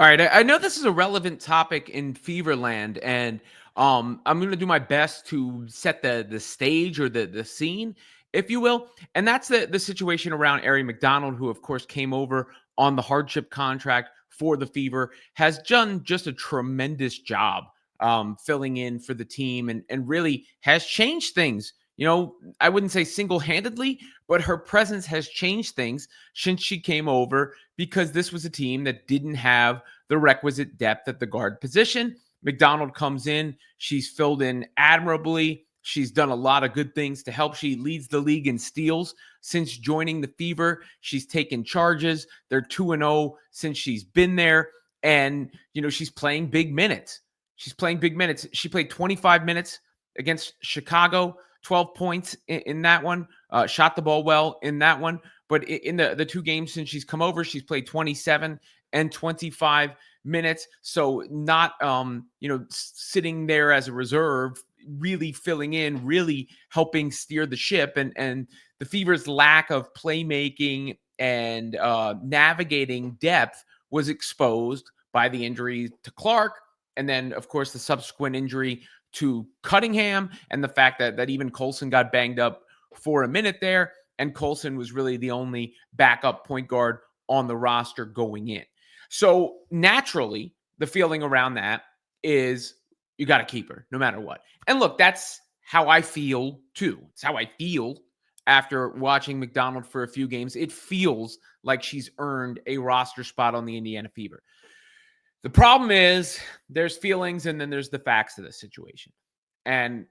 All right, I know this is a relevant topic in Feverland, and I'm going to do my best to set the stage or the scene, if you will. And that's the situation around Aari McDonald, who of course came over on the hardship contract for the Fever, has done just a tremendous job filling in for the team, and really has changed things. I wouldn't say single-handedly, but her presence has changed things since she came over, because this was a team that didn't have the requisite depth at the guard position. McDonald comes in. She's filled in admirably. She's done a lot of good things to help. She leads the league in steals since joining the Fever. She's taken charges. They're 2-0 since she's been there. And, she's playing big minutes. She played 25 minutes against Chicago, 12 points in that one, shot the ball well in that one. But in the two games since she's come over, she's played 27 and 25 minutes. So not, sitting there as a reserve, really filling in, really helping steer the ship. And the Fever's lack of playmaking and navigating depth was exposed by the injury to Clark. And then, of course, the subsequent injury to Cunningham, and the fact that even Colson got banged up for a minute there. And Colson was really the only backup point guard on the roster going in. So naturally, the feeling around that is you got to keep her no matter what. And look, that's how I feel too. It's how I feel after watching McDonald for a few games. It feels like she's earned a roster spot on the Indiana Fever. The problem is there's feelings and then there's the facts of the situation. And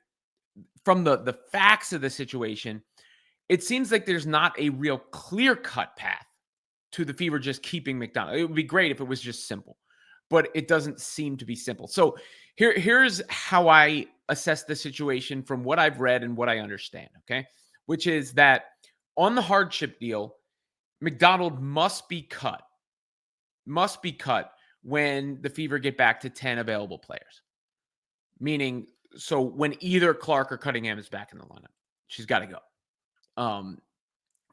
from the facts of the situation, it seems like there's not a real clear-cut path to the Fever just keeping McDonald. It would be great if it was just simple, but it doesn't seem to be simple. So here's how I assess the situation from what I've read and what I understand, okay? Which is that on the hardship deal, McDonald must be cut when the Fever get back to 10 available players. Meaning, so when either Clark or Cunningham is back in the lineup, she's got to go.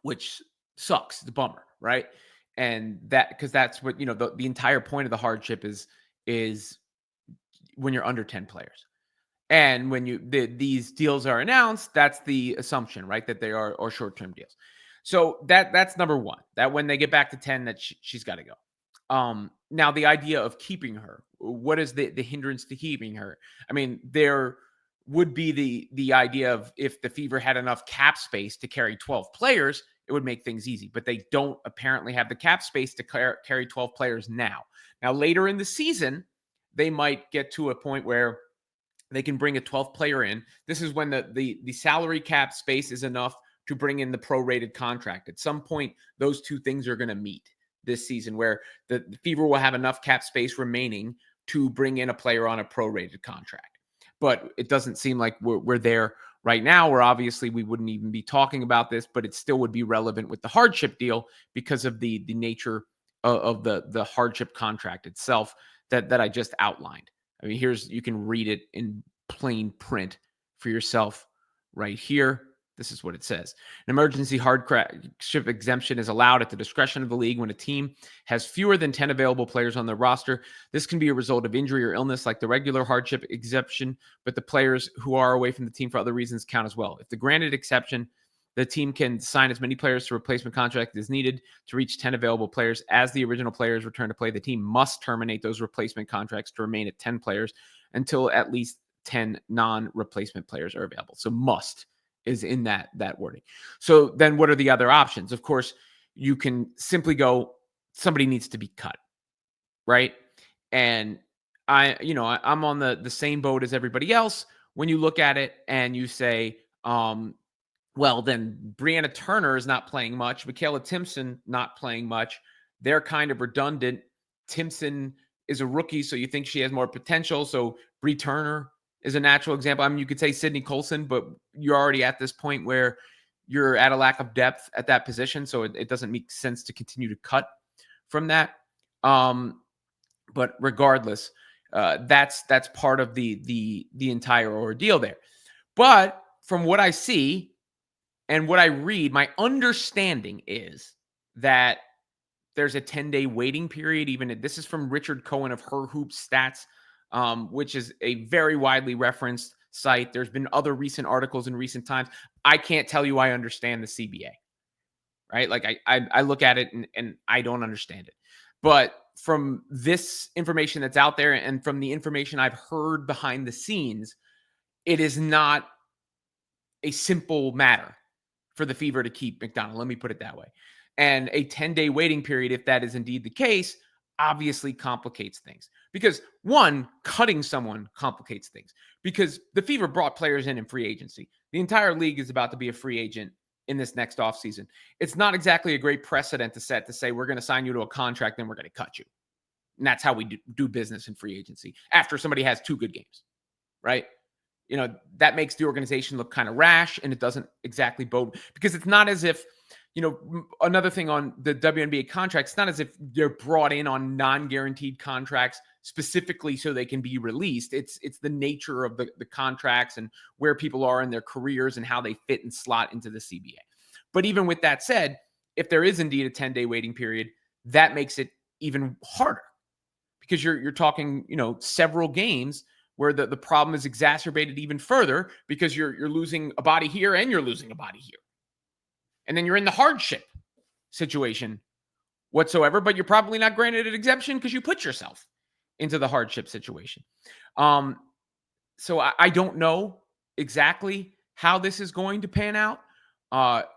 Which sucks. It's a bummer, right? And because that's what, the entire point of the hardship is when you're under 10 players. And when these deals are announced, that's the assumption, right? That they are short-term deals. So that's number one, that when they get back to 10, that she's got to go. Now the idea of keeping her, what is the hindrance to keeping her? I mean, there would be the idea of if the Fever had enough cap space to carry 12 players, it would make things easy, but they don't apparently have the cap space to carry 12 players now. Now, later in the season, they might get to a point where they can bring a 12th player in. This is when the salary cap space is enough to bring in the prorated contract. At some point, those two things are going to meet this season, where the Fever will have enough cap space remaining to bring in a player on a prorated contract. But it doesn't seem like we're there right now, where obviously we wouldn't even be talking about this, but it still would be relevant with the hardship deal because of the nature of the hardship contract itself that I just outlined. I mean, you can read it in plain print for yourself right here. This is what it says. An emergency hardship exemption is allowed at the discretion of the league when a team has fewer than 10 available players on their roster. This can be a result of injury or illness like the regular hardship exception, but the players who are away from the team for other reasons count as well. If the granted exception, the team can sign as many players to replacement contract as needed to reach 10 available players. As the original players return to play, the team must terminate those replacement contracts to remain at 10 players until at least 10 non-replacement players are available. So must is in that wording. So then what are the other options? Of course, you can simply go, somebody needs to be cut, right? And I'm on the same boat as everybody else when you look at it and you say, well, then Brianna Turner is not playing much. Michaela Timpson not playing much. They're kind of redundant. Timpson is a rookie, so you think she has more potential. So Bree Turner is a natural example. I mean, you could say Sydney Colson, but you're already at this point where you're at a lack of depth at that position, so it doesn't make sense to continue to cut from that. But regardless, that's part of the entire ordeal there. But from what I see and what I read, my understanding is that there's a 10-day waiting period. Even this is from Richard Cohen of Her Hoop Stats, which is a very widely referenced site. There's been other recent articles in recent times. I can't tell you I understand the CBA, right? Like I look at it and I don't understand it. But from this information that's out there and from the information I've heard behind the scenes, it is not a simple matter for the Fever to keep McDonald. Let me put it that way. And a 10-day waiting period, if that is indeed the case, obviously complicates things. Because one, cutting someone complicates things. Because the Fever brought players in free agency. The entire league is about to be a free agent in this next offseason. It's not exactly a great precedent to set to say we're going to sign you to a contract, then we're going to cut you. And that's how we do business in free agency after somebody has 2 good games, right? That makes the organization look kind of rash, and it doesn't exactly bode, because it's not as if, another thing on the WNBA contracts, it's not as if they're brought in on non-guaranteed contracts specifically so they can be released. It's the nature of the contracts and where people are in their careers and how they fit and slot into the CBA. But even with that said, if there is indeed a 10-day waiting period, that makes it even harder, because you're talking, several games where the problem is exacerbated even further, because you're losing a body here and you're losing a body here. And then you're in the hardship situation whatsoever, but you're probably not granted an exemption because you put yourself into the hardship situation. So I don't know exactly how this is going to pan out.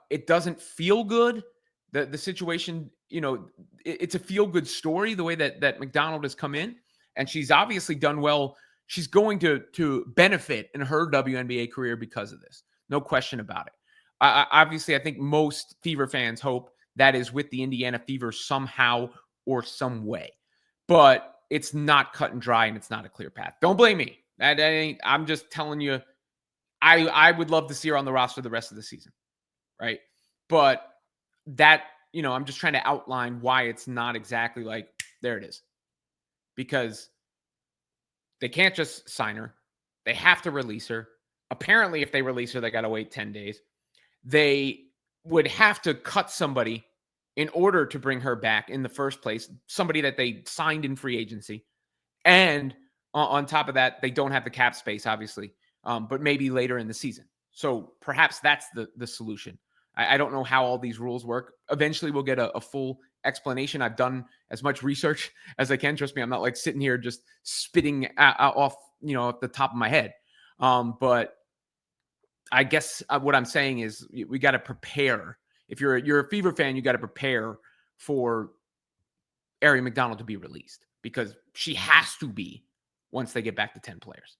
It doesn't feel good. The situation, it's a feel-good story, the way that McDonald has come in, and she's obviously done well. She's going to benefit in her WNBA career because of this. No question about it. Obviously, I think most Fever fans hope that is with the Indiana Fever somehow or some way. But it's not cut and dry, and it's not a clear path. Don't blame me. I'm just telling you, I would love to see her on the roster the rest of the season, right? But that, I'm just trying to outline why it's not exactly like, there it is. Because they can't just sign her. They have to release her. Apparently, if they release her, they got to wait 10 days. They would have to cut somebody in order to bring her back in the first place, somebody that they signed in free agency. And on top of that, they don't have the cap space, obviously, but maybe later in the season. So perhaps that's the solution. I don't know how all these rules work. Eventually, we'll get a full explanation. I've done as much research as I can. Trust me, I'm not like sitting here just spitting off, off the top of my head. But I guess what I'm saying is we got to prepare. If you're a Fever fan, you got to prepare for Aari McDonald to be released, because she has to be once they get back to 10 players.